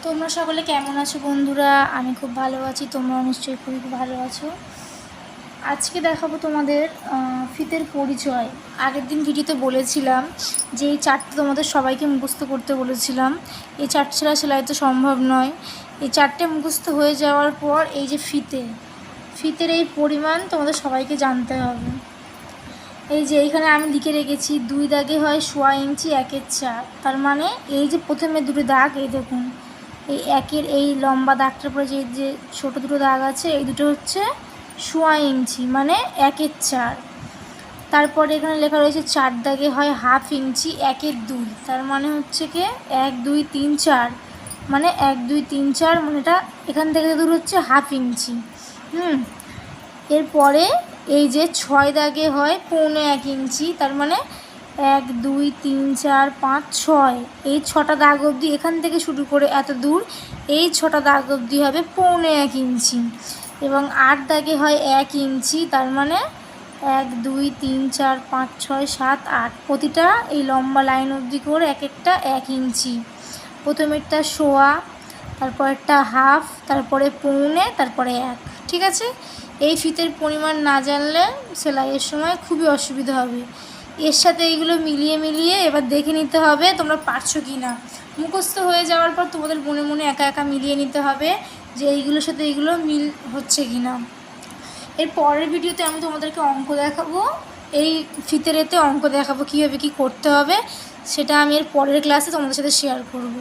তোমরা সকলে কেমন আছো বন্ধুরা? আমি খুব ভালো আছি, তোমরা নিশ্চয়ই খুব ভালো আছো। আজকে দেখাবো তোমাদের ফিতের পরিচয়। আগের দিন ভিডিওতে বলেছিলাম যে এই চারটে তোমাদের সবাইকে মুখস্থ করতে বলেছিলাম। এই চারটে ছাড়া সেলাই তো সম্ভব নয়। এই চারটে মুখস্থ হয়ে যাওয়ার পর এই যে ফিতের এই পরিমাণ তোমাদের সবাইকে জানতে হবে। এই যে এইখানে আমি লিখে রেখেছি 2 দাগে হয় 1.25 ইঞ্চি 1/4, তার মানে এই যে প্রথমে দুটো দাগ, এই দেখুন এই একের এই লম্বা দাগটার পরে যে ছোটো দুটো দাগ আছে, এই দুটো হচ্ছে 1.25 ইঞ্চি মানে 1/4। তারপরে এখানে লেখা রয়েছে 4 দাগে হয় 1/2 ইঞ্চি 1/2, তার মানে হচ্ছে কি 1 2 3 4, মানে 1 2 3 4 মানে এটা এখান থেকে দূর হচ্ছে 1/2 ইঞ্চি। এরপরে এই যে 6 দাগে হয় 1.25 ইঞ্চি, তার মানে 1 2 3 4 5 6, এই 6টা দাগ অবধি এখান থেকে শুরু করে এত দূর, এই 6টা দাগ অবধি হবে 1.25 ইঞ্চি। এবং 8 দাগে হয় 1 ইঞ্চি, তার মানে 1 2 3 4 5 6 7 8, প্রতিটা এই লম্বা লাইন অবধি করে এক একটা 1 ইঞ্চি। প্রথমেরটা 1.25, তারপরেরটা 1/2, তারপরে 1.25, তারপরে 1। ঠিক আছে? এই ফিতের পরিমাণ না জানলে সেলাইয়ের সময় খুবই অসুবিধা হবে। এর সাথে এইগুলো মিলিয়ে এবার দেখে নিতে হবে তোমরা পারছো কি না। মুখস্থ হয়ে যাওয়ার পর তোমাদের মনে মনে একা একা মিলিয়ে নিতে হবে যে এইগুলোর সাথে এইগুলো মিল হচ্ছে কি না। এর পরের ভিডিওতে আমি তোমাদেরকে অঙ্ক দেখাবো, এই ফিতের এতে অঙ্ক দেখাবো কীভাবে কী করতে হবে, সেটা আমি এর পরের ক্লাসে তোমাদের সাথে শেয়ার করব।